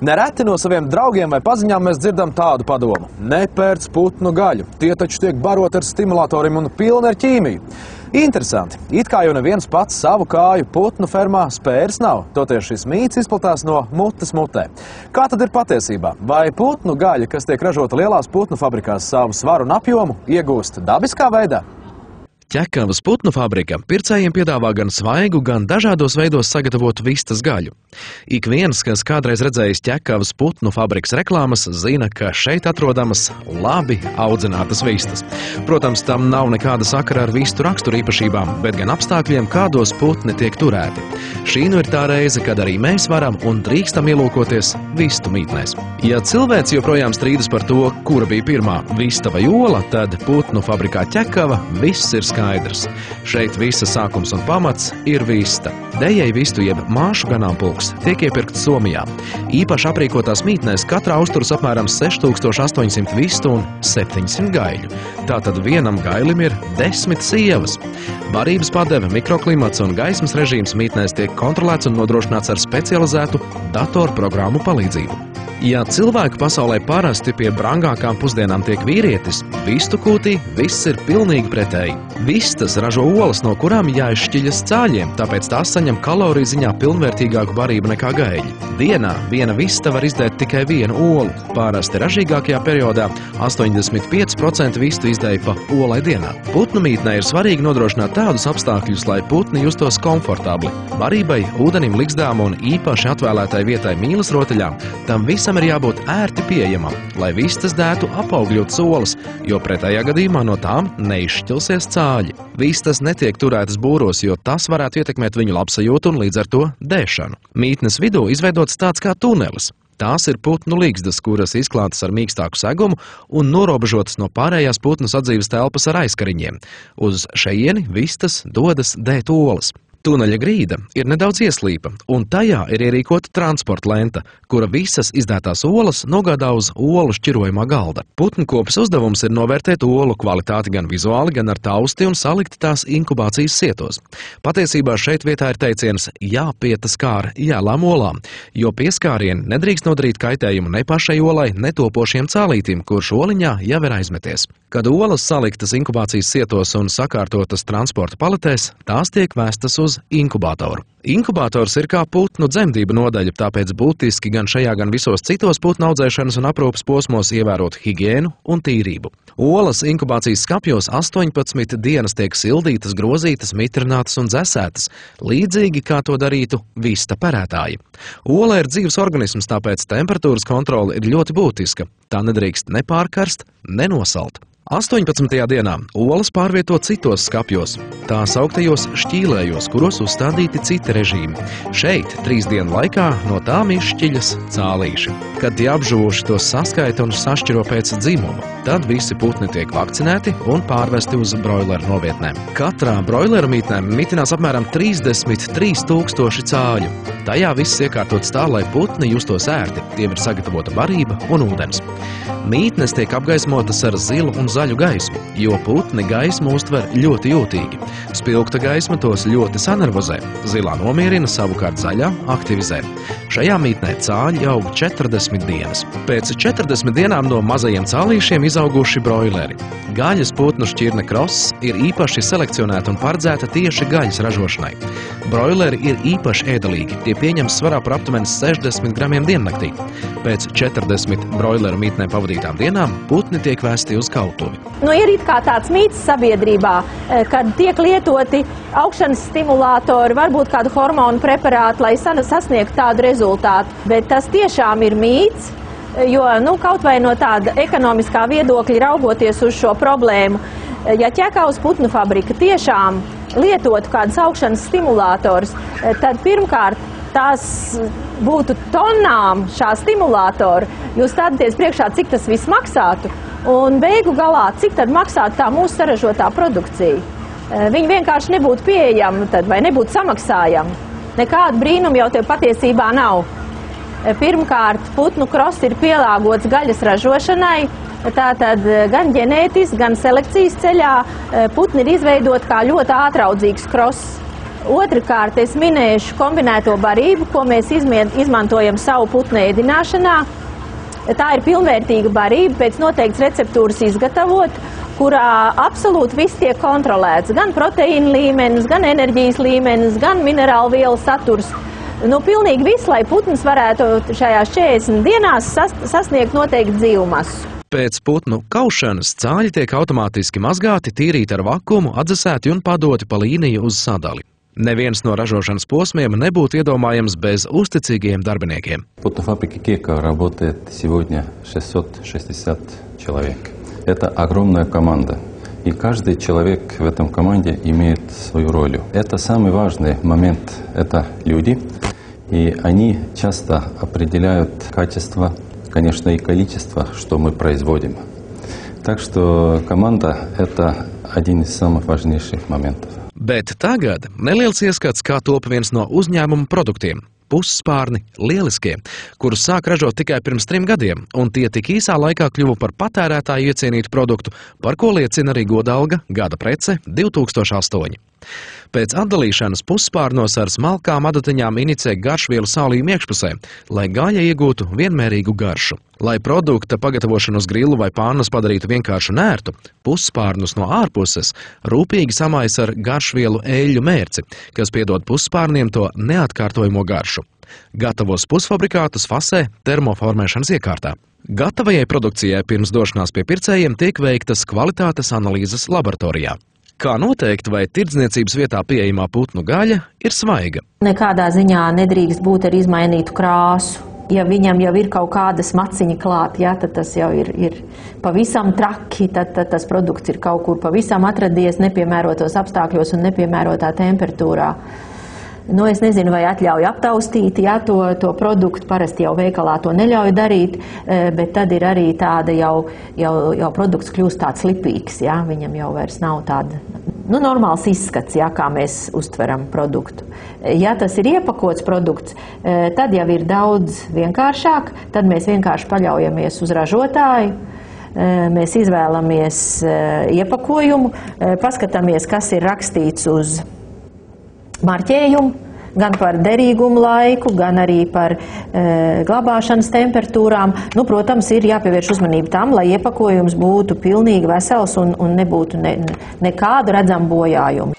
Nereti no saviem draugiem vai paziņām mēs dzirdam tādu padomu. Nepērc putnu gaļu. Tie taču tiek barot ar stimulatoriem un pilni ar ķīmiju. Interesanti. It kā jau neviens pats savu kāju putnu fermā spērs nav. Toties šis mīts izplatās no mutes mutē. Kā tad ir patiesībā? Vai putnu gaļa, kas tiek ražota lielās putnu fabrikās, savu svaru un apjomu iegūst dabiskā veidā? Ķekavas putnu fabrika pircējiem piedāvā gan svaigu, gan dažādos veidos sagatavotu vistas gaļu. Ik viens, kas kādreiz redzējis Ķekavas putnu fabrikas reklāmas, zina, ka šeit atrodamas labi audzinātas vistas. Protams, tam nav nekāda sakara ar vistu raksturu īpašībām, bet gan apstākļiem, kādos putni tiek turēti. Šī nu ir tā reize, kad arī mēs varam un drīkstam ielūkoties vistu mītnēs. Ja cilvēks joprojām strīdas par to, kura bija pirmā, vista vai ola, tad putnu fabrikā Ķekava viss ir skaidrs. Šeit visa sākums un pamats ir vista. Dejai vistu jeb māšu ganāmpulks tiek iepirkts Somijā. Īpaši aprīkotās mītnēs katrā uzturas apmēram 6800 vistu un 700 gaiļu. Tātad vienam gailim ir 10 sievas. Barības padeve, mikroklimats un gaismas režīms mītnēs tiek kontrolēts un nodrošināts ar specializētu datorprogrammu palīdzību. Ja cilvēku pasaulē parasti pie brangākām pusdienām tiek vīrietis, vistu kūtī viss ir pilnīgi pretēji. Vistas ražo olas, no kurām jāizšķiļas cāļiem, tāpēc tās saņem kaloriju ziņā pilnvērtīgāku barību nekā gaļi. Dienā viena vista var izdēt tikai vienu olu. Parasti ražīgākajā periodā 85% vistu izdēja pa olai dienā. Putnu mītnē ir svarīgi nodrošināt tādus apstākļus, lai putni justos komfortabli. Barībai, ūdenim, ligzdām un īpaši atvēlētai vietai mīlas rotaļām, tam visam ir jābūt ērti pieejamam, lai vistas dētu apaugļot olas, jo pretējā gadījumā no tām neizšķilsies cāļi. Vistas netiek turētas būros, jo tas varētu ietekmēt viņu labsajūtu un līdz ar to dēšanu. Mītnes vidū izveidots tāds kā tunelis. Tās ir putnu ligzdas, kuras izklātas ar mīkstāku segumu un norobežotas no pārējās putnu sadzīves telpas ar aizkariņiem. Uz šejieni vistas dodas dēt olas. Tuneļa grīda ir nedaudz ieslīpa, un tajā ir ierīkota transporta lenta, kura visas izdētās olas nogādā uz olu šķirojumā galda. Putnkopes uzdevums ir novērtēt olu kvalitāti gan vizuāli, gan ar tausti un salikt tās inkubācijas sietos. Patiesībā šeit vietā ir teiciens jāpietas kā ar jēlām olām, jo pieskārieni nedrīkst nodarīt kaitējumu ne pašai olai, ne topošiem cālītim, kurš oliņā jau ir aizmeties. Kad olas saliktas inkubācijas sietos un sakārtotas transporta paletēs, tās tiek vēstas uz inkubātoru. Inkubators ir kā putnu dzemdību nodaļa, tāpēc būtiski gan šajā, gan visos citos putnu audzēšanas un aprūpes posmos ievērot higiēnu un tīrību. Olas inkubācijas skapjos 18 dienas tiek sildītas, grozītas, mitrinātas un dzesētas, līdzīgi kā to darītu vista perētāji. Ola ir dzīves organisms, tāpēc temperatūras kontrole ir ļoti būtiska. Tā nedrīkst ne pārkarst, ne nosalt. 18. dienā olas pārvieto citos skapjos, tā sauktajos šķīlējos, kuros uzstādīti citi režīmi. Šeit 3 dienu laikā no tām izšķiļas cālīši. Kad tie apžuvuši, tos saskaita un sašķiro pēc dzimuma. Tad visi putni tiek vakcinēti un pārvesti uz broileru novietnēm. Katrā broileru mītnē mitinās apmēram 33 000 cāļu. Tajā viss iekārtots tā, lai putni justos ērti. Tiem ir sagatavota barība un ūdens. Mītnes tiek apgaismotas ar zilu un zaļu gaismu, jo putni gaismu uztver ļoti jūtīgi. Spilgta gaisma tos ļoti sanervozē, zilā nomierina, savukārt zaļā aktivizē. Šajā mītnē cāļi aug 40 dienas. Pēc 40 dienām no mazajiem cālīšiem izauguši broileri. Gaļas putnu šķirne Kross ir īpaši selekcionēta un paredzēta tieši gaļas ražošanai. Broileri ir īpaši ēdalīgi, tie pieņem svarā par aptuveni 60 gramiem diennaktī. Pēc 40 broileru mītnē pavadītām dienām putni tiek vēsti uz kautuvi. Ir it kā tāds mīts sabiedrībā, kad tiek lietoti augšanas stimulātori, varbūt kādu hormonu preparātu, lai sasniegtu tādu rezultātu. Bet tas tiešām ir mīts, jo kaut vai no tāda ekonomiskā viedokļa raugoties uz šo problēmu, ja Ķekavas putnu fabrika tiešām lietotu kādus augšanas stimulātorus, tad pirmkārt tās būtu tonām šā stimulātora. Jūs stādāties priekšā, cik tas viss maksātu, un beigu galā, cik tad maksātu tā mūsu saražotā produkcija. Viņi vienkārši nebūtu pieejami tad, vai nebūtu samaksājami. Nekādu brīnumu jau tev patiesībā nav. Pirmkārt, putnu Kross ir pielāgots gaļas ražošanai, tātad gan ģenētiski, gan selekcijas ceļā putni ir izveidoti kā ļoti ātraudzīgs Kross. Otrakārt, es minēšu kombinēto barību, ko mēs izmantojam savu putnu ēdināšanā. Tā ir pilnvērtīga barība, pēc noteikts receptūras izgatavot, kurā absolūti viss tiek kontrolēts. Gan proteīna līmenis, gan enerģijas līmenis, gan minerālu vielu saturs. Pilnīgi viss, lai putns varētu šajās 40 dienās sasniegt noteikti dzīvu masu. Pēc putnu kaušanas cāļi tiek automātiski mazgāti, tīrīti ar vakumu, atdzesēti un padoti pa līniju uz sadali. Neviens no ražošanas posmiem nebūtu iedomājams bez uzticīgiem darbiniekiem. Путной фабрике Кека работает сегодня 660 человек. Это огромная команда. И каждый человек в этом команде имеет свою роль. Это самый важный момент. Это люди. И они часто определяют качество, конечно, и количество, что мы производим. Так что команда – это один из самых важнейших моментов. Bet tagad neliels ieskats, kā top viens no uzņēmuma produktiem – pusspārni lieliskie, kurus sāk ražot tikai pirms 3 gadiem, un tie tik īsā laikā kļuva par patērētāju iecienītu produktu, par ko liecina arī godalga gada prece 2008. Pēc atdalīšanas pusspārnos ar smalkām adatiņām inicē garšvielu sālījumu iekšpusē, lai gaļa iegūtu vienmērīgu garšu. Lai produkta pagatavošanu uz grilu vai pānus padarītu vienkārši un ērtu, pusspārnus no ārpuses rūpīgi samais ar garšvielu eļļu mērci, kas piedod pusspārniem to neatkārtojamo garšu. Gatavos pusfabrikātus fasē termoformēšanas iekārtā. Gatavajai produkcijai pirms došanās pie pircējiem tiek veiktas kvalitātes analīzes laboratorijā. Kā noteikt, vai tirdzniecības vietā pieejamā putnu gaļa ir svaiga? Nekādā ziņā nedrīkst būt ar izmainītu krāsu. Ja viņam jau ir kaut kādas maciņa klāt, tad tas jau ir pavisam traki, tad tas produkts ir kaut kur pavisam atradies nepiemērotos apstākļos un nepiemērotā temperatūrā. Es nezinu, vai atļauj aptaustīt, to produktu, parasti jau veikalā to neļauj darīt, bet tad ir arī tāda jau produkts kļūst tāds lipīgs, viņam jau vairs nav tāda normāls izskats, kā mēs uztveram produktu. Ja tas ir iepakots produkts, tad jau ir daudz vienkāršāk, tad mēs vienkārši paļaujamies uz ražotāju, mēs izvēlamies iepakojumu, paskatāmies, kas ir rakstīts uz marķējumu, gan par derīgumu laiku, gan arī par glabāšanas temperatūrām. Protams, ir jāpievērš uzmanība tam, lai iepakojums būtu pilnīgi vesels un nebūtu nekādu redzamu bojājumu.